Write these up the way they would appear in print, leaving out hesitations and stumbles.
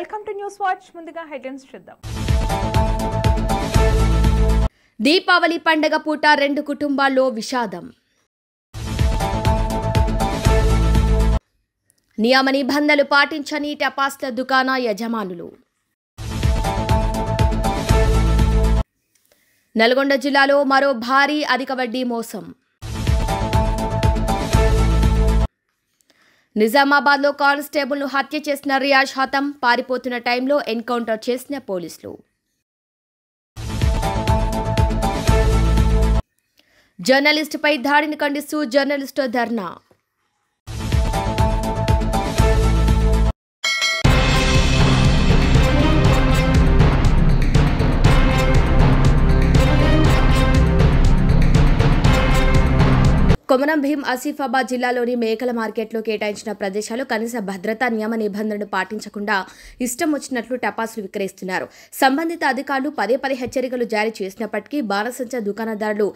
Welcome to news watch. ముందుగా headlines చూద్దాం. దీపావళి పండగ పూట 2 కుటుంబాల్లో విషాదం. నియమ నిబంధనలు పాటించని టపాస్ల దుకాణ యజమానులు. నల్గొండ జిల్లాలో మరో భారీ అధిక వడ్డీ మోసం. నిజామాబాద్లో కానిస్టేబుల్ను హత్య చేసిన రియాజ్ హతం. పారిపోతున్న టైంలో ఎన్కౌంటర్ చేసిన పోలీసులు. జర్నలిస్టుపై దాడిని ఖండిస్తూ జర్నలిస్టు ధర్నా. కొమరం భీం ఆసిఫాబాద్ జిల్లాలోని మేకల మార్కెట్లో కేటాయించిన ప్రదేశాలు కనీస భద్రతా నియమ నిబంధనలు పాటించకుండా ఇష్టం వచ్చినట్లు టపాసులు విక్రయిస్తున్నారు. సంబంధిత అధికారులు పదే హెచ్చరికలు జారీ చేసినప్పటికీ బాణసంచ దుకాణదారులు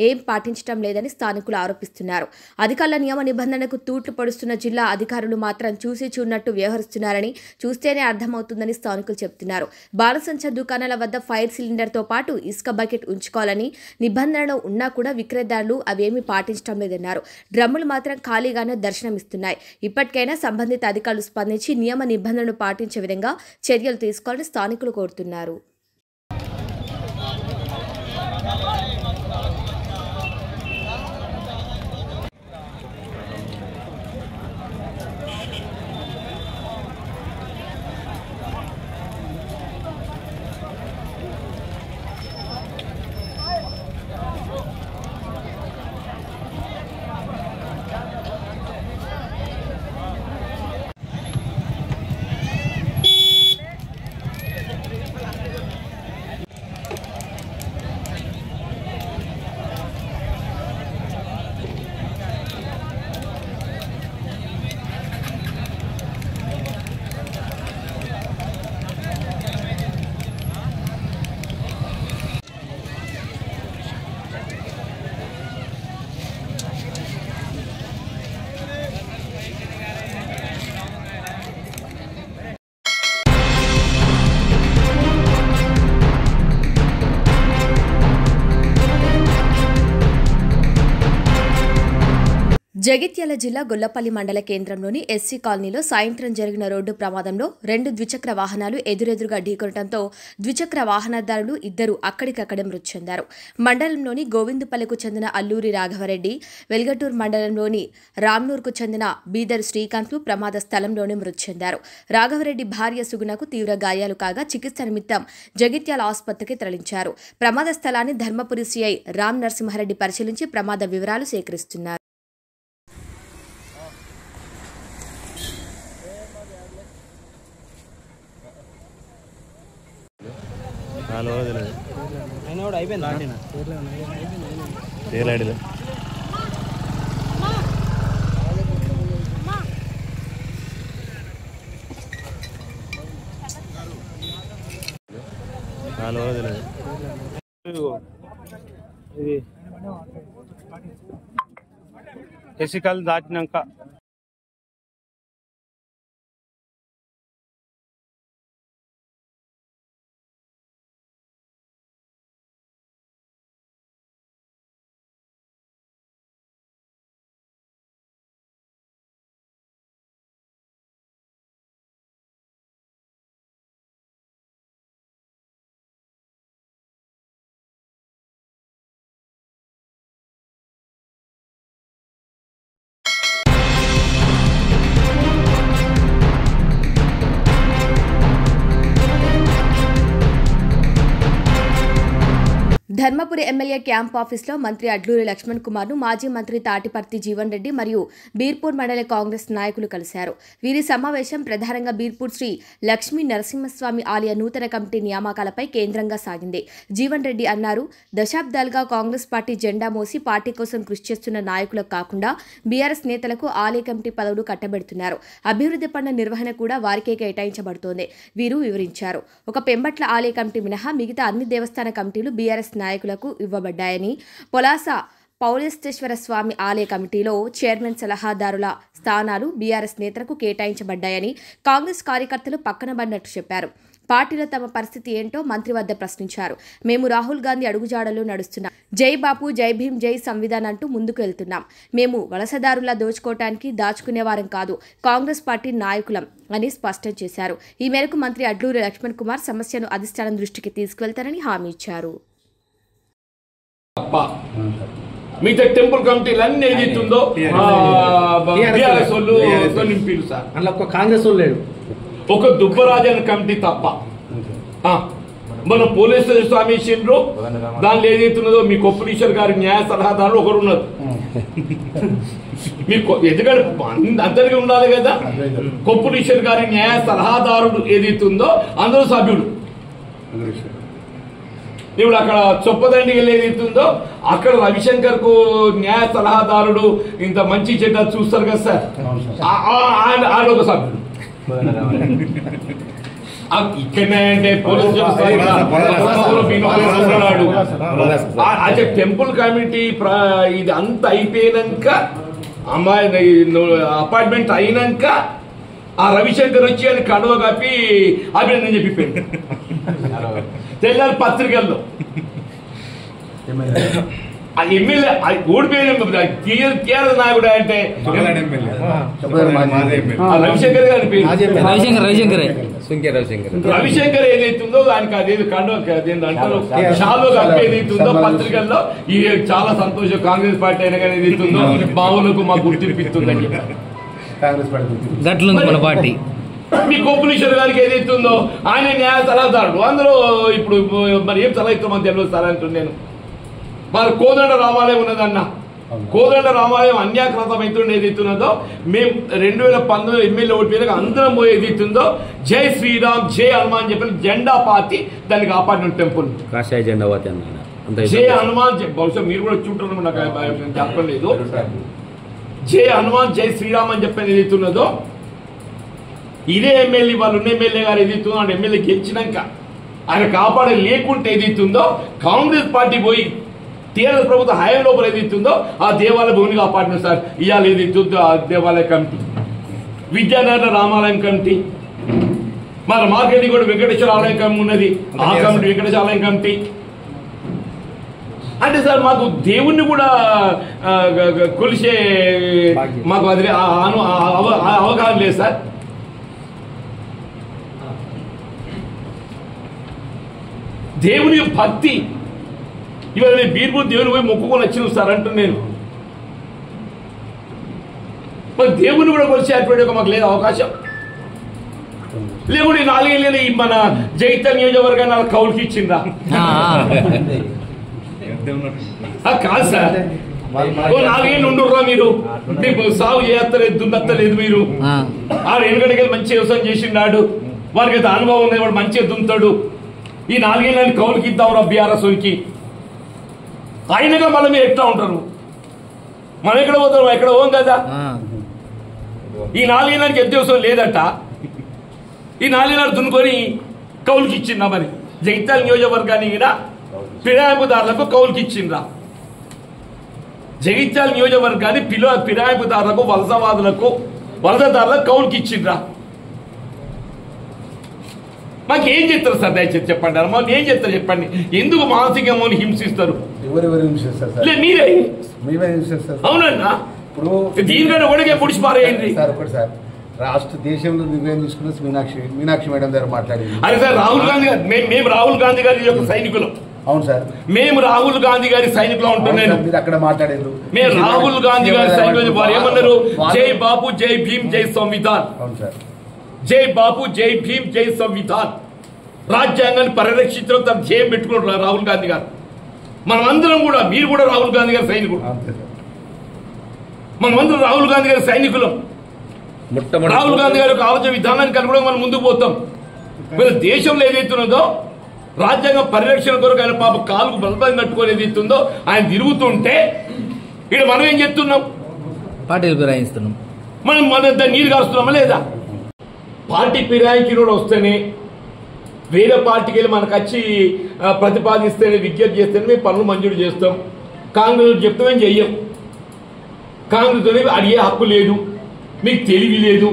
ఏం పాటించడం లేదని స్థానికులు ఆరోపిస్తున్నారు. అధికారుల నియమ నిబంధనలకు తూట్లు పొడుస్తున్న జిల్లా అధికారులు మాత్రం చూసి చూడనట్టు వ్యవహరిస్తున్నారని చూస్తేనే అర్థమవుతుందని స్థానికులు చెబుతున్నారు. బాణసంచ దుకాణాల వద్ద ఫైర్ సిలిండర్తో పాటు ఇసుక బకెట్ ఉంచుకోవాలని నిబంధనలు ఉన్నా కూడా విక్రయదారులు అవేమీ పాటించడం లేదు. డ్రమ్ములు మాత్రం ఖాళీగానే దర్శనమిస్తున్నాయి. ఇప్పటికైనా సంబంధిత అధికారులు స్పందించి నియమ నిబంధనలు పాటించే విధంగా చర్యలు తీసుకోవాలని స్థానికులు కోరుతున్నారు. జగిత్యాల జిల్లా గొల్లపల్లి మండల కేంద్రంలోని ఎస్సీ కాలనీలో సాయంత్రం జరిగిన రోడ్డు ప్రమాదంలో 2 ద్విచక్ర వాహనాలు ఎదురెదురుగా ఢీకొనడంతో ద్విచక్ర వాహనదారులు 2 అక్కడికక్కడే మృతి చెందారు. మండలంలోని గోవిందుపల్లికు చెందిన అల్లూరి రాఘవరెడ్డి, వెల్గటూర్ మండలంలోని రామ్నూర్కు చెందిన బీదర్ శ్రీకాంత్లు ప్రమాద స్థలంలోనే మృతి చెందారు. రాఘవరెడ్డి భార్య సుగుణకు తీవ్ర గాయాలు కాగా చికిత్స నిమిత్తం జగిత్యాల ఆసుపత్రికి తరలించారు. ప్రమాద స్థలాన్ని ధర్మపురి సిఐ రామ్ నరసింహారెడ్డి పరిశీలించి ప్రమాద వివరాలు సేకరిస్తున్నారు. ఇది ఎసికల్ దాటినాక ధర్మపురి ఎమ్మెల్యే క్యాంప్ ఆఫీస్లో మంత్రి అడ్లూరి లక్ష్మణ్ కుమార్ను మాజీ మంత్రి తాటిపర్తి జీవన్ రెడ్డి మరియు బీర్పూర్ మండల కాంగ్రెస్ నాయకులు కలిశారు. వీరి సమావేశం ప్రధానంగా బీర్పూర్ శ్రీ లక్ష్మీ నరసింహస్వామి ఆలయ నూతన కమిటీ నియామకాలపై కేంద్రంగా సాగింది. జీవన్ రెడ్డి అన్నారు, దశాబ్దాలుగా కాంగ్రెస్ పార్టీ జెండా మోసి పార్టీ కోసం కృషి చేస్తున్న నాయకులకు కాకుండా బీఆర్ఎస్ నేతలకు ఆలయ కమిటీ పదవులు కట్టబెడుతున్నారు. అభివృద్ధి పనుల నిర్వహణ కూడా వారికే కేటాయించబడుతోంది. వీరు వివరించారు. ఒక పెంబట్ల ఆలయ కమిటీ మినహా మిగతా అన్ని దేవస్థాన కమిటీలు బీఆర్ఎస్ నాయకులకు ఇవ్వబడ్డాయని, పొలాస పౌలేస్తేశ్వర స్వామి ఆలయ కమిటీలో చైర్మన్ సలహాదారుల స్థానాలు బీఆర్ఎస్ నేతలకు కేటాయించబడ్డాయని కాంగ్రెస్ కార్యకర్తలు పక్కనబడినట్టు చెప్పారు. పార్టీలో తమ పరిస్థితి ఏంటో మంత్రి వద్ద ప్రశ్నించారు. మేము రాహుల్ గాంధీ అడుగుజాడలో నడుస్తున్నాం. జై బాపు, జై భీమ్, జై సంవిధాన్ అంటూ ముందుకు వెళ్తున్నాం. మేము వలసదారులా దోచుకోవటానికి దాచుకునేవారం కాదు, కాంగ్రెస్ పార్టీ నాయకులం అని స్పష్టం చేశారు. ఈ మేరకు మంత్రి అడ్లూరి లక్ష్మణ్ కుమార్ సమస్యను అధిష్టానం దృష్టికి తీసుకువెళ్తారని హామీ ఇచ్చారు. మిగతా టెంపుల్ కమిటీలు అన్ని ఏదైతుందో బీఆర్ఎస్ వాళ్ళు నింపిరు సార్. అందులో ఒక కాంగ్రెస్ వాళ్ళు లేడు, ఒక దుబ్బరాజన్ కమిటీ తప్ప. మన పోలీసు స్వామి ఇచ్చిండ్రు, దానిలో ఏదైతున్నదో మీ కొప్పులీశ్వర్ గారి న్యాయ సలహాదారులు ఒకరు ఉన్నారు. మీకు ఎందుకంటే అందరికీ ఉండాలి కదా. కొప్పులీశ్వర్ గారి న్యాయ సలహాదారుడు ఏదైతుందో అందరూ సభ్యుడు. ఇప్పుడు అక్కడ చొప్పదండి ఏదైతుందో అక్కడ రవిశంకర్ కు న్యాయ సలహాదారుడు ఇంత మంచి చెడ్డ చూస్తారు కదా సార్, ఆయన ఒక సభ్యుడు. ఇక్కడనే అంటే పోలీసు అదే టెంపుల్ కమిటీ ఇది అంత అయిపోయినాక అమ్మాయి అపాయింట్మెంట్ అయినాక ఆ రవిశంకర్ వచ్చి అని కడవ కప్పి అభినందన చెప్పిపోయింది తెల్లారి పత్రికల్లో. ఆ ఎమ్మెల్యే ఓడిపోయిన టీఆర్ఎస్ నాయకుడు అంటే రవిశంకర్ గారి పేరు రవిశంకర్ ఏదైతుందో దానికి అదేది కండో అంటారు షాలో కప్పి ఏదైతుందో పత్రికల్లో ఇది చాలా సంతోషం. కాంగ్రెస్ పార్టీ అయినా కానీ ఏదైతుందో బావులకు మాకు గుర్తింపిస్తుందని పార్టీ. మీ కొప్పులీశ్వర్ గారికి ఏదైతుందో ఆయన న్యాయ సలహాదారుడు. అందరూ ఇప్పుడు మరి ఏం సలహా ఇస్తామని తెలియదు సార్ అంటున్నాను నేను. మరి కోదండ రామాలయం ఉన్నదన్న, కోదండ రామాలయం అన్యాక్రాంతం అవుతుండే ఏదైతున్నదో మేము 2019 ఎమ్మెల్యే ఓడిపోయాక అందరం పోయి ఏదైతుందో జై శ్రీరామ్ జై హనుమాన్ చెప్పిన జెండా పాతి దాన్ని కాపాడిన టెంపుల్ కాషాయ జెండా జై హనుమాన్. బహుశా మీరు కూడా చూంటారు, నాకు చెప్పలేదు. జై హనుమాన్ జై శ్రీరామ్ అని చెప్పిన ఏదైతున్నదో ఇదే ఎమ్మెల్యే వాళ్ళు ఉన్న ఎమ్మెల్యే గారు ఏదైతుందో అంటే ఎమ్మెల్యే గెలిచినాక ఆయన కాపాడే లేకుంటే ఏదైతుందో కాంగ్రెస్ పార్టీ పోయి టీఆర్ఎస్ ప్రభుత్వ హయాం లోపల ఏదైతుందో ఆ దేవాలయ భూమిని కాపాడిన సార్. ఇవాళ ఏదైతుందో ఆ దేవాలయ కమిటీ, విద్యానగర్ రామాలయం కమిటీ, మన మార్కెట్ కూడా వెంకటేశ్వర ఆలయం కమిటీ ఉన్నది, ఆ కమిటీ వెంకటేశ్వర ఆలయం కమిటీ. అంటే సార్ మాకు దేవుణ్ణి కూడా కొలిసే మాకు అది అవగాహన లేదు సార్. దేవుని భక్తి ఇవాళ నేను బీర్పూర్ దేవుని పోయి మొక్కుకొని వచ్చిన సార్ అంటున్నాను నేను. మరి దేవుని కూడా కొలిసేటువంటి మాకు లేదు అవకాశం. లేకుంటే 4 ఏళ్ళని మన జైత్య నియోజకవర్గాన్ని వాళ్ళ కౌలుకి ఇచ్చిందా? కాదు సార్, 4 ఏళ్ళు ఉండుర్రా మీరు, మీకు సాగు చేస్తలేదు దున్నత్తలేదు మీరు. 6 ఏళ్ళకి మంచి వ్యవసాయం చేసిండాడు, వారికి అయితే అనుభవం ఉంది, వాడు మంచిగా దున్నుతాడు. ఈ 4 ఏళ్ళని కౌలుకి ఇద్దాం బీఆర్ఎస్కి. అయినగా మళ్ళీ మీరు ఎట్లా ఉంటారు? మనం ఎక్కడ పోతాం, ఎక్కడ పోం కదా. ఈ 4 ఏళ్ళకి ఎంత వ్యవసాయం లేదట, ఈ 4 ఏళ్ళు దున్నుకొని కౌలుకి ఇచ్చిందా? మరి జగిత్యాల నియోజకవర్గాన్ని కూడా ఫిరాయింపుదారులకు కౌలుకి ఇచ్చిండ్రా? జగిత్యాల నియోజకవర్గాన్ని ఫిరాయింపుదారులకు వలసవాదులకు వలసదారులకు కౌలుకి ఇచ్చిండ్రా? మాకు ఏం చెప్తారు సార్? దయచేసి చెప్పండి, మాకు ఏం చెప్తారు చెప్పండి. ఎందుకు మానసికంగా హింసిస్తారు? మీరే అవునన్నా. ఇప్పుడు దీనికంటే ఒకటికే పుడిచి పారేయండి సార్. ఒకటి సార్, రాష్ట్ర దేశంలో నిర్ణయం తీసుకున్న మీనాక్షి మేడం గారు మాట్లాడింది. అదే సార్, రాహుల్ గాంధీ గారు, మేము రాహుల్ గాంధీ గారి యొక్క సైనికులు. అవును సార్, మేము రాహుల్ గాంధీ గారి సైనికులు ఉంటున్నాను. మీరు అక్కడ మాట్లాడారు. మేము రాహుల్ గాంధీ గారి సైనికులు. వారు ఏమన్నారు? జై బాపు జై భీమ్ జై సంవిధాన్. అవును సార్, జై బాపు జై భీమ్ జై సంవిధాన్. రాజ్యాంగాన్ని పరిరక్షించడం తన జయం పెట్టుకున్నారు రాహుల్ గాంధీ గారు. మనమందరం కూడా, మీరు కూడా రాహుల్ గాంధీ గారి సైనికులు, మనమందరం రాహుల్ గాంధీ గారి సైనికులం. రాహుల్ గాంధీ గారి యొక్క ఆలోచన విధానానికి అనుగుణంగా మనం ముందుకు పోతాం. వీళ్ళ దేశంలో ఏదైతున్నదో రాజ్యాంగ పరిరక్షణ కొరకు ఆయన పాప కాలుకు బలపం కట్టుకొని ఏదైతుందో ఆయన తిరుగుతుంటే ఇక్కడ మనం ఏం చేస్తున్నాం? పార్టీలు ఫిరాయిస్తున్నాం. మనం మన నీరు కాస్తున్నామా లేదా? పార్టీ ఫిరాయించి కూడా వస్తేనే, వేరే పార్టీకి వెళ్ళి మనకు వచ్చి ప్రతిపాదిస్తేనే, విజ్ఞప్తి చేస్తేనే మేము పనులు మంజూరు చేస్తాం. కాంగ్రెస్ చెప్తే చెయ్యం. కాంగ్రెస్ అడిగే హక్కు లేదు, మీకు తెలివి లేదు,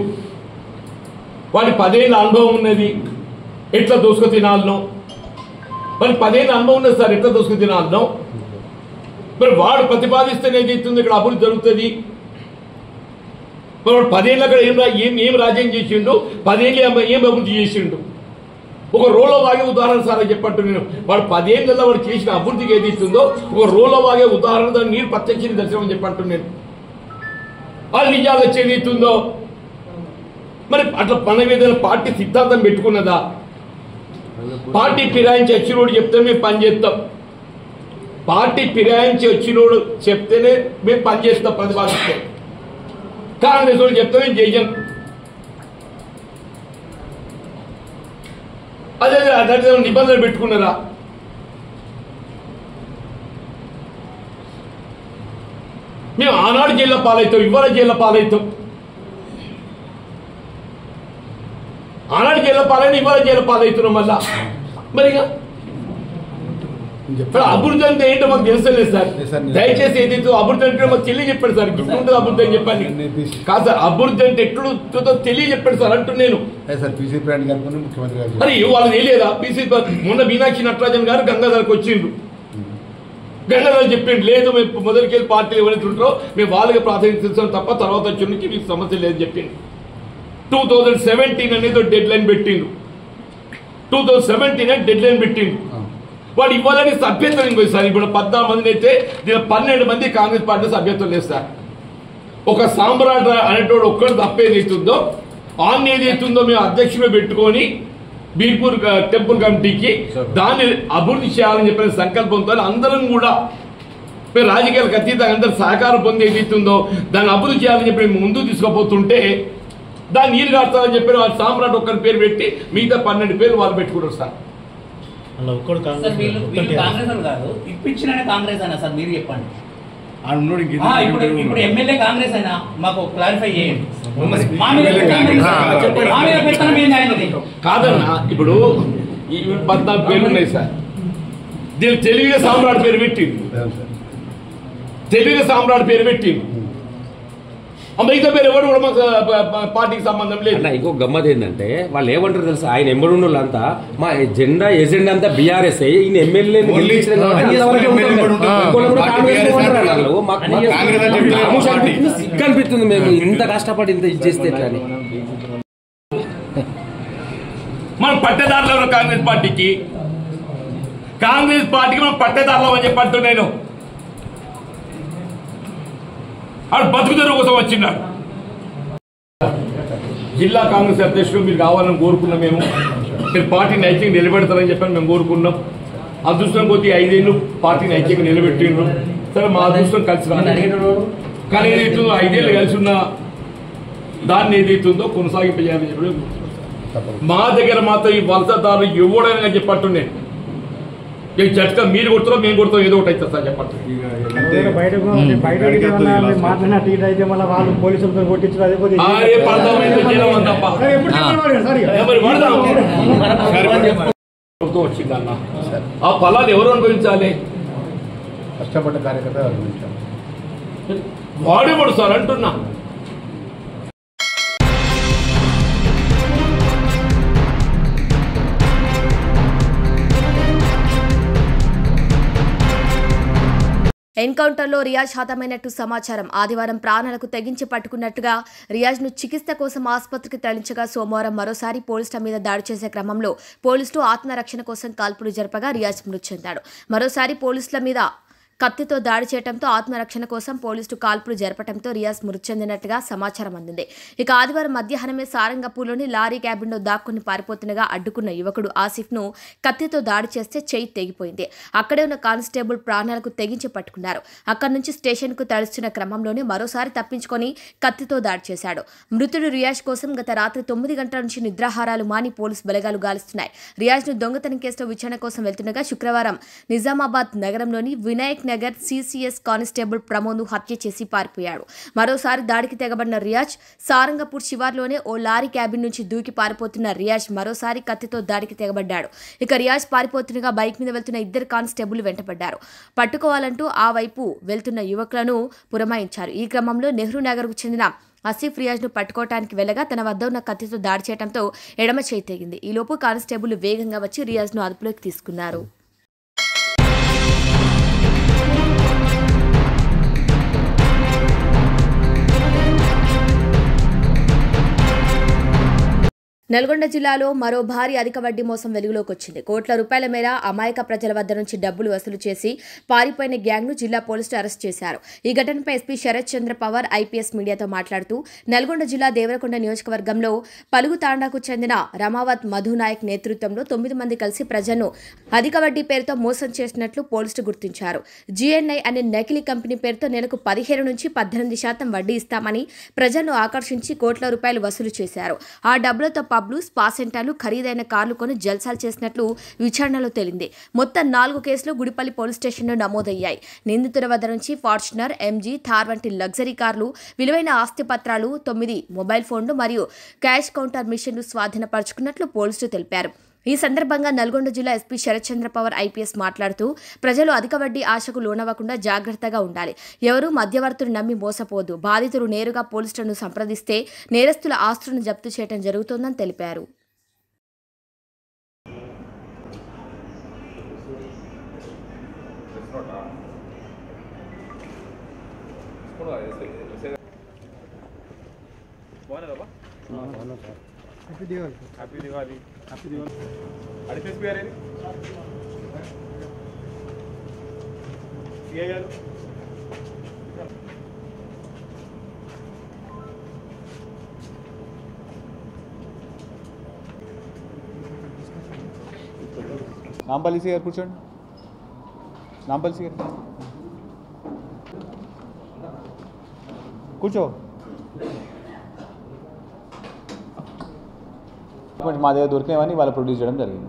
వాడి 10 ఏళ్ళ అనుభవం ఉన్నది, ఎట్లా దోసుకు తినాలనో. మరి 10 ఏళ్ళ అనుభవం ఉన్నది సార్, ఎట్లా దోసుకు తినాలనో. మరి వాడు ప్రతిపాదిస్తేనే ఏదైతుంది ఇక్కడ అభివృద్ధి జరుగుతుంది. మరి వాడు 10 ఏళ్ళ అక్కడ ఏం రాజ్యం చేసిండు, 10 ఏళ్ళు ఏం అభివృద్ధి చేసిండు. ఒక రోలో వాగే ఉదాహరణ సార్ చెప్పట్టు నేను. వాడు 10 ఏళ్ళలో వాడు చేసిన అభివృద్ధికి ఏదైతుందో ఒక రోలో వాగే ఉదాహరణ, దాన్ని నీరు ప్రత్యక్ష దర్శనం చెప్పట్టు నేను. వాళ్ళు నిజాలు వచ్చేది అవుతుందో మరి అట్లా మన ఏదైనా పార్టీ సిద్ధాంతం పెట్టుకున్నదా? పార్టీ ఫిరాయించి వచ్చినోడు చెప్తే మేము పని చేస్తాం, పార్టీ ఫిరాయించి వచ్చినోడు చెప్తేనే మేము పని చేస్తాం, ప్రతిపాదిస్తాం. కాంగ్రెస్ వాళ్ళు చెప్తే మేము చేయం. అదే అదే నిబంధనలు పెట్టుకున్నారా? మేము ఆనాడు జైల్లో పాలవుతాం, ఇవాళ జైల్లో పాలవుతాం. ఆనాడు జైల్లో పాలైన ఇవాళ జైల్లో పాలవుతున్నాం మళ్ళా. మరి అభివృద్ధి అంటే ఏంటో మాకు తెలుసలేదు సార్. దయచేసి ఏదైతే అభివృద్ధి అంటే మాకు తెలియజెప్పాడు సార్. గిఫ్ట్ ఉంటుంది అభివృద్ధి అని చెప్పాను కాదు సార్. అభివృద్ధి అంటే ఎట్లుంటుందో తెలియజెప్పాడు సార్ అంటున్నాను. మరి వాళ్ళు తెలియదా? పీసీ మొన్న మీనాక్షి నటరాజన్ గారు గంగాధర్కి వచ్చిండ్రు. గంగాధర్ చెప్పిండు లేదు మేము మొదటికెళ్ళి పార్టీలు ఎవరైతే ఉంటారో మేము వాళ్ళకి ప్రాధాన్యత తప్ప తర్వాత వచ్చి మీకు సమస్య లేదని చెప్పిండు. 2017 అనేది డెడ్ లైన్ పెట్టిండు. 2017 డెడ్ లైన్ పెట్టిండు. వాడు ఇవ్వాలని సభ్యత్వం పోయి సార్. ఇప్పుడు 14 మందిని అయితే దీని 12 మంది కాంగ్రెస్ పార్టీ సభ్యత్వం లేదు సార్. ఒక సామ్రాట్ అనేటోడు ఒక్కడు తప్పేదైతుందో ఆన్ ఏదైతుందో మేము అధ్యక్షుడు పెట్టుకొని బీర్పూర్ టెంపుల్ కమిటీకి దాన్ని అభివృద్ధి చేయాలని చెప్పిన సంకల్పంతో అందరం కూడా రాజకీయాలకు అతీతంగా అందరూ సహకారం పొంది ఏదైతుందో దాన్ని అభివృద్ధి చేయాలని చెప్పి ముందుకు తీసుకుపోతుంటే దాన్ని నీరు కాస్తారని చెప్పి వాళ్ళు సామ్రాట్ ఒక్కరి పేరు పెట్టి మిగతా 12 పేర్లు వాళ్ళు పెట్టుకుంటారు సార్. ఇప్పించిన కాంగ్రెస్ అయినా సార్ మీరు చెప్పండి. ఇప్పుడు ఎమ్మెల్యే కాంగ్రెస్ అయినా మాకు క్లారిఫై చేయండి. కాదన్నా ఇప్పుడు 14 పేర్లు ఉన్నాయి సార్. దీనికి తెలుగుగా సామ్రాట్ పేరు పెట్టింది, తెలుగుగా సామ్రాట్ పేరు పెట్టింది. మిగతా పేరు ఎవరు కూడా మాకు పార్టీకి సంబంధం లేదు. ఇంకో గమ్మత్ ఏంటంటే వాళ్ళు ఏమంటారు తెలుసు, ఆయన ఎమ్మడున్న వాళ్ళంతా మా ఎజెండా ఎజెండా బీఆర్ఎస్ ఈయన ఎమ్మెల్యే సిగ్గు అనిపిస్తుంది. మేము ఇంత కష్టపడి ఇంత ఇది చేస్తే ఎట్లా అని మనం పట్టేదారులు కాంగ్రెస్ పార్టీకి మనం పట్టేదారులు అని చెప్పంటూ నేను ఆడు బతుకుదెరువు కోసం వచ్చిన్నాడు. జిల్లా కాంగ్రెస్ అధ్యక్షుడు మీరు కావాలని కోరుకున్నాం. మీరు పార్టీని ఐక్యంగా నిలబెడతారని చెప్పని మేము కోరుకున్నాం. అదృష్టం కొద్ది 5 ఏళ్ళు పార్టీని ఐక్యంగా నిలబెట్టిండ్రు. సరే మా అదృష్టం కలిసి రాదు, కానీ ఏదైతుందో 5 ఏళ్ళు కలిసి ఉన్న దాన్ని ఏదైతుందో కొనసాగింపజేయాలని చెప్పి మా దగ్గర మాత్రం ఈ వలసదారులు ఎవడైనా చెప్పట్టు నేను జట్గా మీరు కొడుతారో మేము కొడతాం ఏదో ఒకటి అవుతుంది సార్ చెప్పండి. వచ్చిందన్న ఆ ఫలాలు ఎవరు అనుభవించాలి? కష్టపడ్డ కార్యకర్త వాడేవాడు సార్ అంటున్నా. ఎన్కౌంటర్లో రియాజ్ హతమైనట్టు సమాచారం. ఆదివారం ప్రాణాలకు తెగించి పట్టుకున్నట్టుగా రియాజ్ను చికిత్స కోసం ఆసుపత్రికి తరలించగా సోమవారం మరోసారి పోలీసుల మీద దాడి చేసే క్రమంలో పోలీసులు ఆత్మరక్షణ కోసం కాల్పులు జరపగా రియాజ్ మృతి చెందాడు. మరోసారి పోలీసుల మీద కత్తితో దాడి చేయడంతో ఆత్మరక్షణ కోసం పోలీసులు కాల్పులు జరపడంతో రియాజ్ మృతి చెందినట్టుగా సమాచారం అందింది. ఇక ఆదివారం మధ్యాహ్నమే సారంగపూర్లోని లారీ క్యాబిన్లో దాక్కుని పారిపోతుండగా అడ్డుకున్న యువకుడు ఆసిఫ్ను కత్తితో దాడి చేస్తే చెయ్యి తెగిపోయింది. అక్కడే ఉన్న కానిస్టేబుల్ ప్రాణాలకు తెగించి పట్టుకున్నారు. అక్కడి నుంచి స్టేషన్కు తరలిస్తున్న క్రమంలోనే మరోసారి తప్పించుకొని కత్తితో దాడి చేశాడు. మృతుడు రియాజ్ కోసం గత రాత్రి 9 గంటల నుంచి నిద్రాహారాలు మాని పోలీసు బలగాలు గాలిస్తున్నాయి. రియాజ్ను దొంగతనం కేసులో విచారణ కోసం వెళ్తుండగా శుక్రవారం నిజామాబాద్ నగరంలోని వినాయక్ నగర్ సిసిఎస్ కానిస్టేబుల్ ప్రమోద్ను హత్య చేసి పారిపోయాడు. మరోసారి దాడికి తెగబడిన రియాజ్ సారంగపూర్ శివార్లోనే ఓ లారీ క్యాబిన్ నుంచి దూకి పారిపోతున్న రియాజ్ మరోసారి కత్తితో దాడికి తెగబడ్డాడు. ఇక రియాజ్ పారిపోతుండగా బైక్ మీద వెళ్తున్న ఇద్దరు కానిస్టేబుల్ వెంటపడ్డారు. పట్టుకోవాలంటూ ఆ వైపు వెళ్తున్న యువకులను పురమాయించారు. ఈ క్రమంలో నెహ్రూ నగర్కు చెందిన ఆసిఫ్ రియాజ్ను పట్టుకోవడానికి వెళ్లగా తన వద్ద ఉన్న కత్తితో దాడి చేయడంతో ఎడమ చేయి తెగింది. ఈలోపు కానిస్టేబుల్ వేగంగా వచ్చి రియాజ్ను అదుపులోకి తీసుకున్నారు. నల్గొండ జిల్లాలో మరో భారీ అధిక వడ్డీ మోసం వెలుగులోకి వచ్చింది. కోట్ల రూపాయల మేర అమాయక ప్రజల వద్ద నుంచి డబ్బులు వసూలు చేసి పారిపోయిన గ్యాంగ్ను జిల్లా పోలీసులు అరెస్ట్ చేశారు. ఈ ఘటనపై ఎస్పీ శరత్ చంద్ర పవార్ ఐపీఎస్ మీడియాతో మాట్లాడుతూ నల్గొండ జిల్లా దేవరకొండ నియోజకవర్గంలో పలుగు తాండాకు చెందిన రమావత్ మధు నాయక్ నేతృత్వంలో 9 మంది కలిసి ప్రజలను అధిక వడ్డీ పేరుతో మోసం చేసినట్లు పోలీసులు గుర్తించారు. జీఎన్ఐ అనే నకిలీ కంపెనీ పేరుతో నెలకు 17 నుంచి 18% వడ్డీ ఇస్తామని ప్రజలను ఆకర్షించి కోట్ల రూపాయలు వసూలు చేశారు. ఆ డబ్బులతో పబ్లు, స్పా సెంటర్లు, ఖరీదైన కార్లు కొని జల్సాలు చేసినట్లు విచారణలో తేలింది. మొత్తం 4 కేసులు గుడిపల్లి పోలీస్ స్టేషన్లో నమోదయ్యాయి. నిందితుల వద్ద నుంచి ఫార్చునర్, ఎంజీ, థార్ వంటి లగ్జరీ కార్లు, విలువైన ఆస్తి పత్రాలు, 9 మొబైల్ ఫోన్లు మరియు క్యాష్ కౌంటర్ మిషన్లు స్వాధీనపరుచుకున్నట్లు పోలీసులు తెలిపారు. ఈ సందర్భంగా నల్గొండ జిల్లా ఎస్పీ శరత్ చంద్ర పవార్ ఐపీఎస్ మాట్లాడుతూ ప్రజలు అధిక వడ్డీ ఆశకు లోనవ్వకుండా జాగ్రత్తగా ఉండాలి. ఎవరూ మధ్యవర్తులు నమ్మి మోసపోవద్దు. బాధితులు నేరుగా పోలీసులను సంప్రదిస్తే నేరస్తుల ఆస్తులను జప్తు చేయడం జరుగుతోందని తెలిపారు. హ్యాపీ దివాళీ. అడిషనల్ స్పీకర్ ఏది సిఐ గారు నాంపల్లి సిఐ గారు కూర్చోండి. నాంపల్లి సిఐ గారు కూర్చో. మా దగ్గర దొరికినవని వాళ్ళు ప్రొడ్యూస్ చేయడం జరిగింది.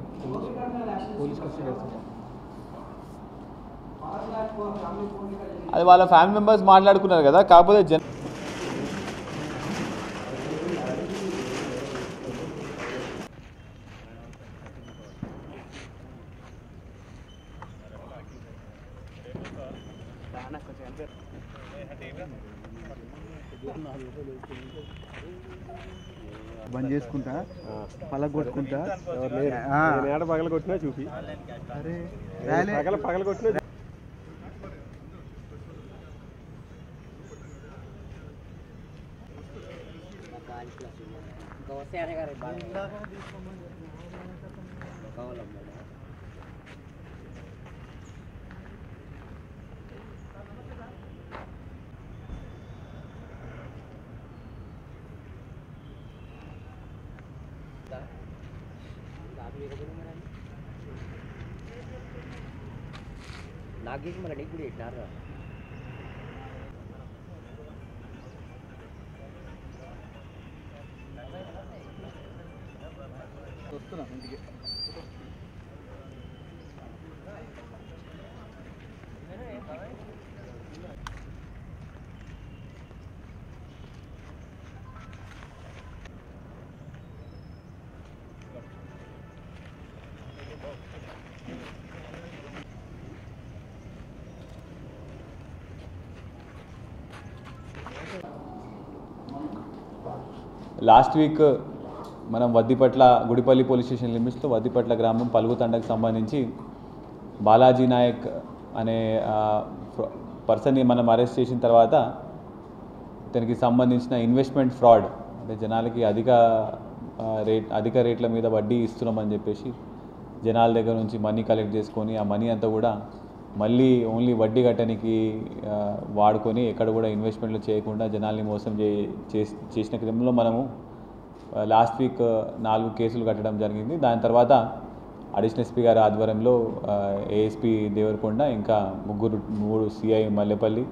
అది వాళ్ళ ఫ్యామిలీ మెంబర్స్ మాట్లాడుకున్నారు కదా. కాకపోతే బంద్ చేసుకుంటా పగలగొట్టుకుంటా పగలగొట్టినా చూపి పగలగొట్టినా నాగేష్ మన నీకు పెట్టినారు. వస్తున్నా ఇంటికి. లాస్ట్ వీక్ మనం వద్దిపట్ల గుడిపల్లి పోలీస్ స్టేషన్ లిమిట్స్లో వద్దిపట్ల గ్రామం పలుగుతండకు సంబంధించి బాలాజీ నాయక్ అనే పర్సన్ని మనం అరెస్ట్ చేసిన తర్వాత దానికి సంబంధించిన ఇన్వెస్ట్మెంట్ ఫ్రాడ్ అంటే జనాలకి అధిక రేట్ల మీద వడ్డీ ఇస్తున్నామని చెప్పేసి జనాల దగ్గర నుంచి మనీ కలెక్ట్ చేసుకొని ఆ మనీ అంతా కూడా మళ్ళీ ఓన్లీ వడ్డీ కట్టడానికి వాడుకొని ఎక్కడ కూడా ఇన్వెస్ట్మెంట్లు చేయకుండా జనాల్ని మోసం చేసిన క్రమంలో మనము లాస్ట్ వీక్ 4 కేసులు కట్టడం జరిగింది. దాని తర్వాత అడిషనల్ ఎస్పీ గారి ఆధ్వర్యంలో ఏఎస్పీ దేవరకొండ ఇంకా 3 సిఐ మల్లెపల్లి,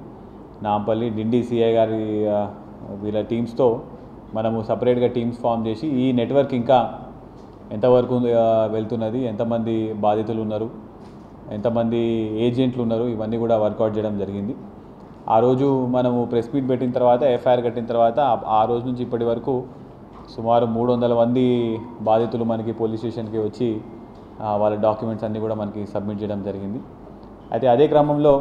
నాంపల్లి, డిండి సిఐ గారి వీళ్ళ టీమ్స్తో మనము సపరేట్గా టీమ్స్ ఫామ్ చేసి ఈ నెట్వర్క్ ఇంకా ఎంతవరకు వెళ్తున్నది, ఎంతమంది బాధితులు ఉన్నారు, ఎంతమంది ఏజెంట్లు ఉన్నారు ఇవన్నీ కూడా వర్కౌట్ చేయడం జరిగింది. ఆ రోజు మనము ప్రెస్ మీట్ పెట్టిన తర్వాత ఎఫ్ఐఆర్ కట్టిన తర్వాత ఆ రోజు నుంచి ఇప్పటి వరకు సుమారు 300 మంది బాధితులు మనకి పోలీస్ స్టేషన్కి వచ్చి వాళ్ళ డాక్యుమెంట్స్ అన్నీ కూడా మనకి సబ్మిట్ చేయడం జరిగింది. అయితే అదే క్రమంలో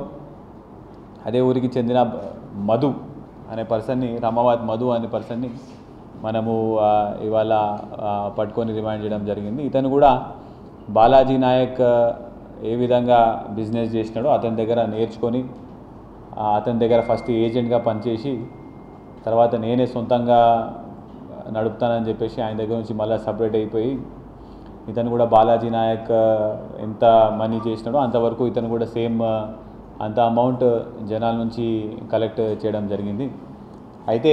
అదే ఊరికి చెందిన మధు అనే పర్సన్ని, రమావత్ మధు అనే పర్సన్ని మనము ఇవాళ పట్టుకొని రిమాండ్ చేయడం జరిగింది. ఇతను కూడా బాలాజీ నాయక్ ఏ విధంగా బిజినెస్ చేసినాడో అతని దగ్గర నేర్చుకొని అతని దగ్గర ఫస్ట్ ఏజెంట్గా పనిచేసి తర్వాత నేనే సొంతంగా నడుపుతానని చెప్పేసి ఆయన దగ్గర నుంచి మళ్ళీ సపరేట్ అయిపోయి ఇతను కూడా బాలాజీ నాయక్ ఎంత మనీ చేసినాడో అంతవరకు ఇతను కూడా సేమ్ అంత అమౌంట్ జనాల నుంచి కలెక్ట్ చేయడం జరిగింది. అయితే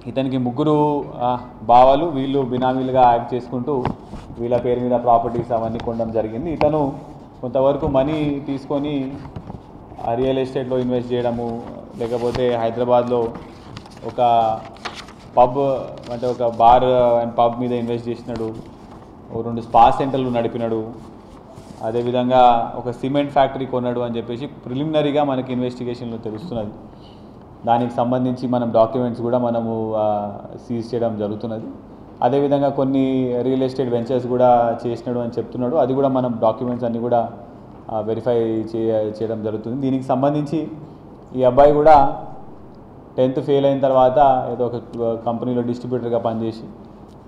ఇతనికి 3 బావలు, వీళ్ళు బినామీలుగా యాక్ట్ చేసుకుంటూ వీళ్ళ పేరు మీద ప్రాపర్టీస్ అవన్నీ కొనడం జరిగింది. ఇతను కొంతవరకు మనీ తీసుకొని రియల్ ఎస్టేట్లో ఇన్వెస్ట్ చేయడము, లేకపోతే హైదరాబాద్లో ఒక పబ్ అంటే ఒక బార్ అండ్ పబ్ మీద ఇన్వెస్ట్ చేసినాడు, 2 స్పా సెంటర్లు నడిపినాడు, అదేవిధంగా ఒక సిమెంట్ ఫ్యాక్టరీ కొన్నాడు అని చెప్పేసి ప్రిలిమినరీగా మనకి ఇన్వెస్టిగేషన్లో తెలుస్తున్నది. దానికి సంబంధించి మనం డాక్యుమెంట్స్ కూడా మనము సీజ్ చేయడం జరుగుతున్నది. అదేవిధంగా కొన్ని రియల్ ఎస్టేట్ వెంచర్స్ కూడా చేసినాడు అని చెప్తున్నాడు. అది కూడా మనం డాక్యుమెంట్స్ అన్నీ కూడా వెరిఫై చేయడం జరుగుతుంది. దీనికి సంబంధించి ఈ అబ్బాయి కూడా 10th ఫెయిల్ అయిన తర్వాత ఏదో ఒక కంపెనీలో డిస్ట్రిబ్యూటర్గా పనిచేసి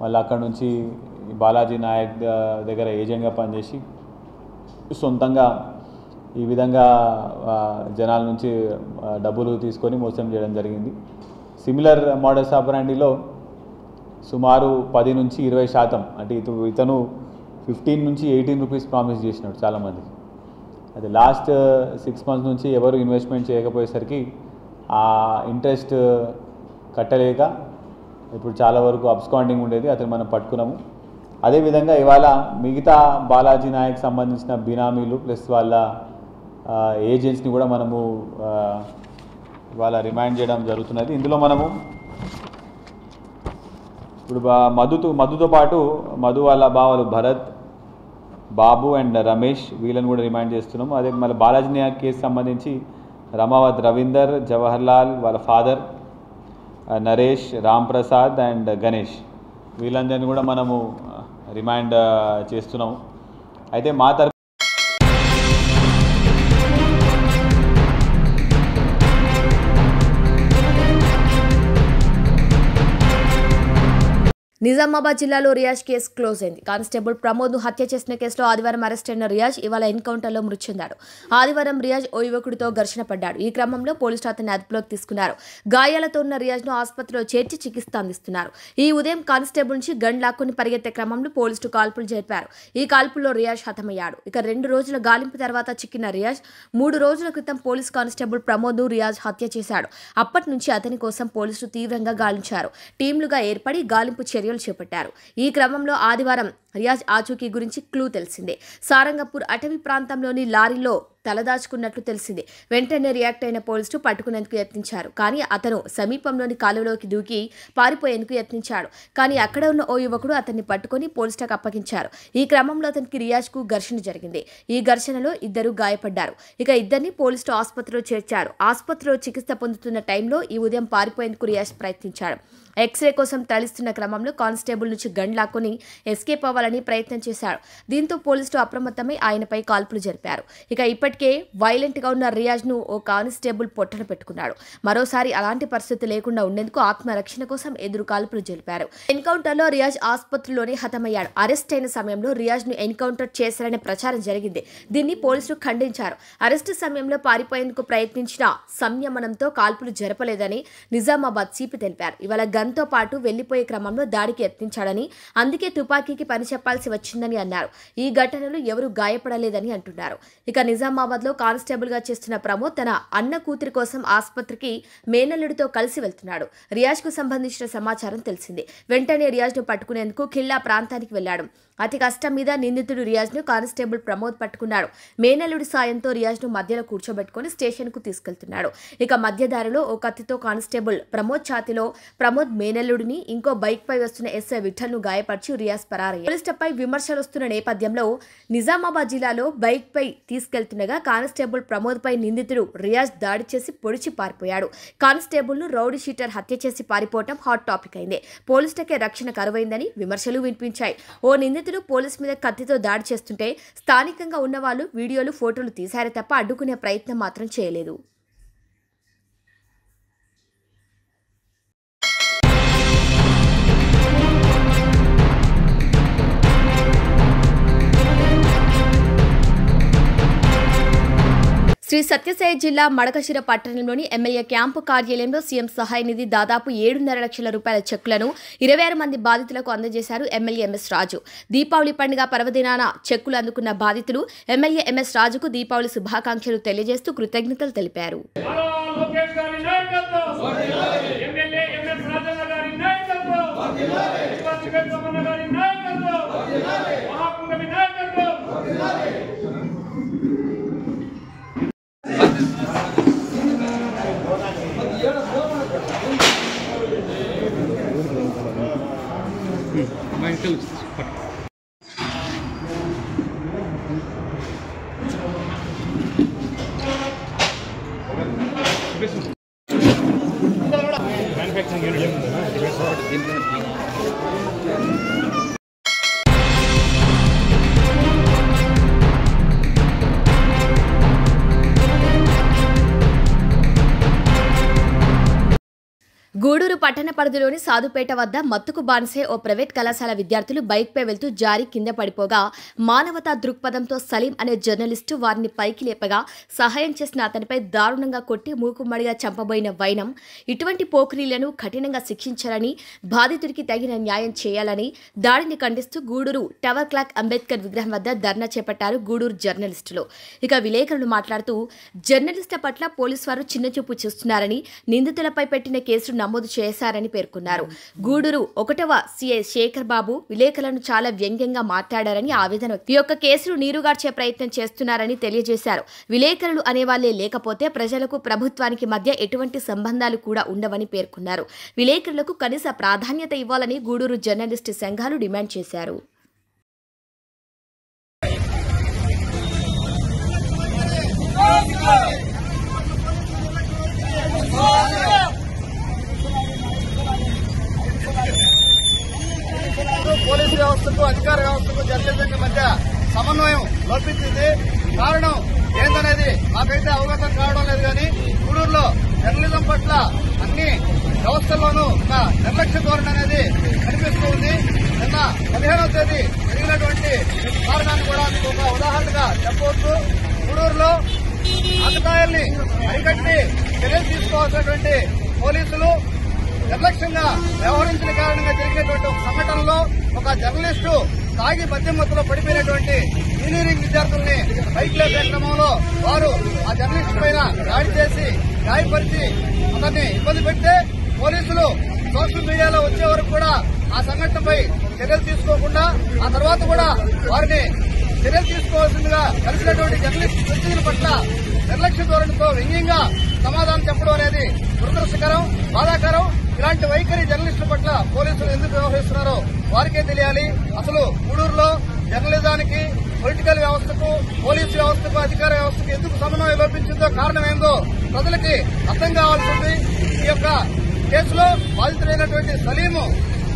మళ్ళీ అక్కడ నుంచి బాలాజీ నాయక్ దగ్గర ఏజెంట్గా పనిచేసి సొంతంగా ఈ విధంగా జనాల నుంచి డబ్బులు తీసుకొని మోసం చేయడం జరిగింది. సిమిలర్ మోడల్స్ ఆపరాండిలో సుమారు 10 నుంచి 20% అంటే ఇతను 15 నుంచి 18 రూపీస్ ప్రామిస్ చేసినాడు చాలామందికి. అది లాస్ట్ 6 months నుంచి ఎవరు ఇన్వెస్ట్మెంట్ చేయకపోయేసరికి ఆ ఇంట్రెస్ట్ కట్టలేక ఇప్పుడు చాలా వరకు అబ్స్కాండింగ్ ఉండేది, అతను మనం పట్టుకున్నాము. అదేవిధంగా ఇవాళ మిగతా బాలాజీ నాయక్ సంబంధించిన బినామీలు ప్లస్ వాళ్ళ ఏజెంట్స్ని కూడా మనము ఇవాళ రిమైండ్ చేయడం జరుగుతున్నది. ఇందులో మనము ఇప్పుడు మధుతో పాటు మధు వాళ్ళ బావలు భరత్, బాబు అండ్ రమేష్ వీళ్ళని కూడా రిమైండ్ చేస్తున్నాము. అదే మళ్ళీ బాలాజీ నాయక్ కేసు సంబంధించి రమావత్ రవీందర్, జవహర్లాల్ వాళ్ళ ఫాదర్, నరేష్, రామ్ ప్రసాద్ అండ్ గణేష్ వీళ్ళందరినీ కూడా మనము రిమైండ్ చేస్తున్నాము. అయితే మా తరఫు నిజామాబాద్ జిల్లాలో రియాజ్ కేసు క్లోజ్ అయింది. కానిస్టేబుల్ ప్రమోద్ను హత్య చేసిన కేసులో ఆదివారం అరెస్ట్ అయిన రియాజ్ ఇవాళ ఎన్కౌంటర్లో మృతి చెందాడు. ఆదివారం రియాజ్ ఓ యువకుడితో ఘర్షణ పడ్డాడు. ఈ క్రమంలో పోలీసులు అతన్ని అదుపులోకి తీసుకున్నారు. గాయాలతో ఉన్న రియాజ్ను ఆసుపత్రిలో చేర్చి చికిత్స అందిస్తున్నారు. ఈ ఉదయం కానిస్టేబుల్ నుంచి గన్ లాక్కుని పరిగెత్తే క్రమంలో పోలీసులు కాల్పులు జరిపారు. ఈ కాల్పుల్లో రియాజ్ హతమయ్యాడు. ఇక 2 రోజుల గాలింపు తర్వాత చిక్కిన రియాజ్ 3 రోజుల క్రితం పోలీస్ కానిస్టేబుల్ ప్రమోద్ను రియాజ్ హత్య చేశాడు. అప్పటి నుంచి అతని కోసం పోలీసులు తీవ్రంగా గాలించారు. టీంలుగా ఏర్పడి గాలింపు చర్యలు చేపట్టారు. ఈ క్రమంలో ఆదివారం రియాజ్ ఆచూకీ గురించి క్లూ తెలిసిందే. సారంగపూర్ అటవీ ప్రాంతంలోని లారీలో తలదాచుకున్నట్లు తెలిసింది. వెంటనే రియాక్ట్ అయిన పోలీసులు పట్టుకునేందుకు యత్నించారు. కానీ అతను సమీపంలోని కాలువలోకి దూకి పారిపోయేందుకు యత్నించాడు. కానీ అక్కడ ఉన్న ఓ యువకుడు అతన్ని పట్టుకొని పోలీసులకు అప్పగించారు. ఈ క్రమంలో అతనికి రియాజ్కు ఘర్షణ జరిగింది. ఈ ఘర్షణలో 2 గాయపడ్డారు. ఇక 2ని పోలీసులు ఆసుపత్రిలో చేర్చారు. ఆసుపత్రిలో చికిత్స పొందుతున్న టైంలో ఈ ఉదయం పారిపోయేందుకు రియాజ్ ప్రయత్నించాడు. ఎక్స్రే కోసం తరలిస్తున్న క్రమంలో కానిస్టేబుల్ నుంచి గన్ లాక్కుని ఎస్కేప్ అవ్వాలని ప్రయత్నం చేశాడు. దీంతో పోలీసులు అప్రమత్తమై ఆయనపై కాల్పులు జరిపారు. ఇక ఇప్పటికే వైలెంట్ గా ఉన్న రియాజ్ ను ఓ కానిస్టేబుల్ పొట్టన పెట్టుకున్నాడు. మరోసారి అలాంటి పరిస్థితి లేకుండా ఉండేందుకు ఆత్మరక్షణ కోసం ఎదురు కాల్పులు జరిపారు. ఎన్కౌంటర్ లో రియాజ్ ఆసుపత్రిలోనే హతమయ్యాడు. అరెస్ట్ అయిన సమయంలో రియాజ్ ను ఎన్కౌంటర్ చేశారనే ప్రచారం జరిగింది. దీన్ని పోలీసులు ఖండించారు. అరెస్టు సమయంలో పారిపోయేందుకు ప్రయత్నించిన సంయమనంతో కాల్పులు జరపలేదని నిజామాబాద్ సిపి తెలిపారు. ఇవాళ గన్తో పాటు వెళ్లిపోయే క్రమంలో దాడికి యత్నించాడని, అందుకే తుపాకీకి పని చెప్పాల్సి వచ్చిందని అన్నారు. ఈ ఘటనలో ఎవరూ గాయపడలేదని అంటున్నారు. ఇక నిజామాబాద్ లో కానిస్టేబుల్ గా చేస్తున్న ప్రమోద్ తన అన్న కూతురి కోసం ఆసుపత్రికి మేనల్లుడితో కలిసి వెళ్తున్నాడు. రియాజ్ కు సంబంధించిన సమాచారం తెలిసింది. వెంటనే రియాజ్ ను పట్టుకునేందుకు ఖిల్లా ప్రాంతానికి వెళ్లాడు. అతి కష్టం మీద నిందితుడు రియాజ్ను కానిస్టేబుల్ ప్రమోద్ పట్టుకున్నాడు. మేనల్లుడి సాయంతో రియాజ్ను మధ్యలో కూర్చోబెట్టుకుని స్టేషన్కు తీసుకెళ్తున్నాడు. ఇక మధ్యదారిలో ఓ కత్తితో కానిస్టేబుల్ ప్రమోద్ ఛాతిలో ప్రమోద్ మేనల్లుడిని, ఇంకో బైక్ పై వస్తున్న ఎస్ఐ విఠల్ను గాయపరిచి రియాజ్ పరారయ్యాడు. పోలీసులపై విమర్శలు వస్తున్న నేపథ్యంలో నిజామాబాద్ జిల్లాలో బైక్ పై తీసుకెళ్తుండగా కానిస్టేబుల్ ప్రమోద్ పై నిందితుడు రియాజ్ దాడి చేసి పొడిచి పారిపోయాడు. కానిస్టేబుల్ ను రౌడీ షీటర్ హత్య చేసి పారిపోవటం హాట్ టాపిక్ అయింది. పోలీసులకే రక్షణ కరువైందని విమర్శలు వినిపించాయి. ఓ నిందితుడు పోలీసు మీద కత్తితో దాడి చేస్తుంటే స్థానికంగా ఉన్నవాళ్లు వీడియోలు, ఫోటోలు తీశారే తప్ప అడ్డుకునే ప్రయత్నం మాత్రం చేయలేదు. శ్రీ సత్యసాయి జిల్లా మడకశిర పట్టణంలోని ఎమ్మెల్యే క్యాంపు కార్యాలయంలో సీఎం సహాయ నిధి దాదాపు 7.5 లక్షల రూపాయల చెక్కులను 26 మంది బాధితులకు అందజేశారు ఎమ్మెల్యే ఎంఎస్ రాజు. దీపావళి పండుగ పర్వదినాన చెక్కులు అందుకున్న బాధితులు ఎమ్మెల్యే ఎంఎస్ రాజుకు దీపావళి శుభాకాంక్షలు తెలియజేస్తూ కృతజ్ఞతలు తెలిపారు. గూడూరు పట్టణ పరిధిలోని సాధుపేట వద్ద మత్తుకు బానిసే ఓ ప్రైవేట్ కళాశాల విద్యార్థులు బైక్పై వెళ్తూ జారి కింద పడిపోగా మానవతా దృక్పథంతో సలీం అనే జర్నలిస్టు వారిని పైకి లేపగా సహాయం చేసిన అతనిపై దారుణంగా కొట్టి మూకుమ్మడిగా చంపబోయిన వైనం. ఇటువంటి పోకిరీలను కఠినంగా శిక్షించాలని, బాధితుడికి తగిన న్యాయం చేయాలని దాడిని ఖండిస్తూ గూడూరు టవర్ క్లాక్ అంబేద్కర్ విగ్రహం వద్ద ధర్నా చేపట్టారు గూడూరు జర్నలిస్టులు. ఇక విలేకరులు మాట్లాడుతూ జర్నలిస్టుల పట్ల పోలీసు వారు చిన్నచూపు చూస్తున్నారని, నిందితులపై పెట్టిన కేసులు నమోదు చేశారని పేర్కొన్నారు. గూడూరు 1వ సిఐ శేఖర్ బాబు విలేకరులను చాలా వ్యంగ్యంగా మాట్లాడారని ఆవేదన వ్యక్తం. ఈ యొక్క కేసులు నీరుగార్చే ప్రయత్నం చేస్తున్నారని తెలియజేశారు. విలేకరులు అనేవాళ్లే లేకపోతే ప్రజలకు ప్రభుత్వానికి మధ్య ఎటువంటి సంబంధాలు కూడా ఉండవని పేర్కొన్నారు. విలేకరులకు కనీస ప్రాధాన్యత ఇవ్వాలని గూడూరు జర్నలిస్టు సంఘాలు డిమాండ్ చేశారు. పోలీసు వ్యవస్థకు, అధికార వ్యవస్థకు, జర్నలిజం మధ్య సమన్వయం లోపించింది. కారణం ఏందనేది మాకైతే అవగతం కావడం లేదు. కానీ గూడూరులో జర్నలిజం పట్ల అన్ని వ్యవస్థల్లోనూ ఒక నిర్లక్ష్య ధోరణి అనేది కనిపిస్తూ ఉంది. నిన్న 15వ తేదీ జరిగినటువంటి కారణాన్ని కూడా మీకు ఒక ఉదాహరణగా చెప్పవచ్చు. గూడూరులో ఆకతాయిల్ని అరికట్టి చర్యలు తీసుకోవాల్సినటువంటి పోలీసులు నిర్లక్ష్యంగా వ్యవహరించిన కారణంగా జరిగినటువంటి ఒక సంఘటనలో ఒక జర్నలిస్టు తాగి మద్యం మత్తులో పడిపోయినటువంటి ఇంజనీరింగ్ విద్యార్థుల్ని బైక్ లేపే క్రమంలో వారు ఆ జర్నలిస్టు పైన దాడి చేసి గాయపరిచి అతన్ని ఇబ్బంది పెడితే పోలీసులు సోషల్ మీడియాలో వచ్చే వరకు కూడా ఆ సంఘటనపై చర్యలు తీసుకోకుండా ఆ తర్వాత కూడా వారిని చర్యలు తీసుకోవాల్సిందిగా కలిసినటువంటి జర్నలిస్టు ప్రతినిధుల పట్ల నిర్లక్ష్య ధోరణితో వ్యంగ్యంగా సమాధానం చెప్పడం అనేది దురదృష్టకరం, బాధాకరం. ఇలాంటి వైఖరి జర్నలిస్టుల పట్ల పోలీసులు ఎందుకు వ్యవహరిస్తున్నారో వారికే తెలియాలి. అసలు గూడూరులో జర్నలిజానికి, పొలిటికల్ వ్యవస్థకు, పోలీసు వ్యవస్థకు, అధికార వ్యవస్థకు ఎందుకు సమన్వయం లోపించిందో, కారణం ఏందో ప్రజలకి అర్థం కావాల్సి ఉంది. ఈ యొక్క కేసులో బాధితుడైనటువంటి సలీము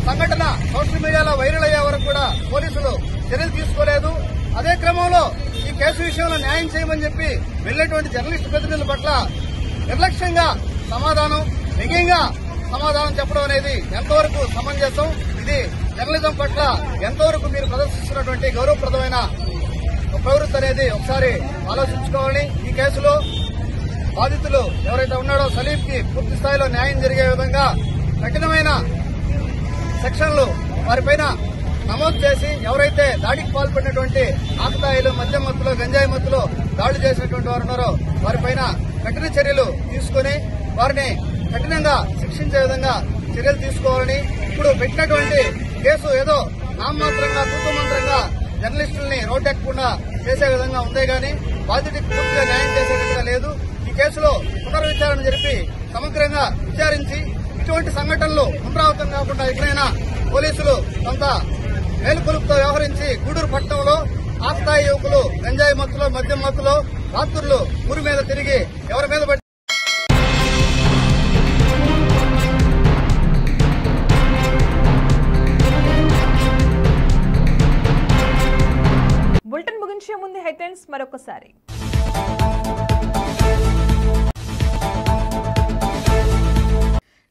సంఘటన సోషల్ మీడియాలో వైరల్ అయ్యే వరకు కూడా పోలీసులు చర్యలు తీసుకోలేదు. అదే క్రమంలో ఈ కేసు విషయంలో న్యాయం చేయమని చెప్పి వెళ్లేటువంటి జర్నలిస్టు ప్రతినిధుల పట్ల నిర్లక్ష్యంగా సమాధానం, వ్యంగ్యంగా సమాధానం చెప్పడం అనేది ఎంతవరకు సమంజసం? ఇది జర్నలిజం పట్ల ఎంతవరకు మీరు ప్రదర్శిస్తున్నటువంటి గౌరవప్రదమైన ప్రవృత్తి అనేది ఒకసారి ఆలోచించుకోవాలి. ఈ కేసులో బాధితులు ఎవరైతే ఉన్నాడో సలీంకి పూర్తి స్థాయిలో న్యాయం జరిగే విధంగా కఠినమైన సెక్షన్లు వారిపైన నమోదు చేసి ఎవరైతే దాడికి పాల్పడినటువంటి ఆకతాయిలు, మద్యం మత్తులో, గంజాయి మత్తులో దాడులు చేసినటువంటి వారు ఉన్నారో వారిపైన కఠిన చర్యలు తీసుకుని వారిని కఠినంగా శిక్షించే విధంగా చర్యలు తీసుకోవాలని, ఇప్పుడు పెట్టినటువంటి కేసు ఏదో నామమాత్రంగా తూతుమంత్రంగా జర్నలిస్టుల్ని రోడ్డెక్కకుండా చేసే విధంగా ఉందే గాని బాధితుడికి పూర్తిగా న్యాయం చేసే విధంగా లేదు. ఈ కేసులో పునర్విచారణ జరిపి సమగ్రంగా విచారించి ఇటువంటి సంఘటనలు పునరావృతం కాకుండా ఎక్కడైనా పోలీసులు కొంత మేలుకొలుపుతో వ్యవహరించి గూడూరు పట్టణంలో ఆస్థాయి యువకులు గంజాయి మత్తులో మద్యం మత్తులో రాత్రులు ఊరి మీద తిరిగి ఎవరి మీద బులెటిన్ ముగించే ముందు హెడ్లైన్స్ మరొకసారి.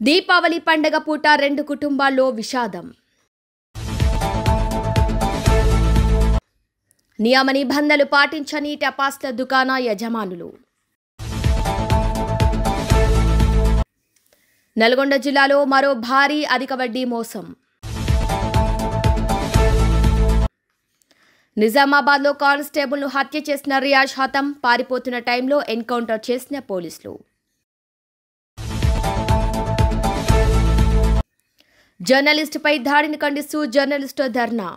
దీపావళి పండగ పూట 2 కుటుంబాల్లో విషాదం. నియమ నిబంధనలు పాటించని టపాస్ల దుకాణ యజమానులు. నల్గొండ జిల్లాలో మరో భారీ అధిక వడ్డీ మోసం. నిజామాబాద్లో కానిస్టేబుల్ను హత్య చేసిన రియాజ్ హతం. పారిపోతున్న టైంలో ఎన్కౌంటర్ చేసిన పోలీసులు. జర్నలిస్టుపై దాడిని ఖండిస్తూ జర్నలిస్టు ధర్నా.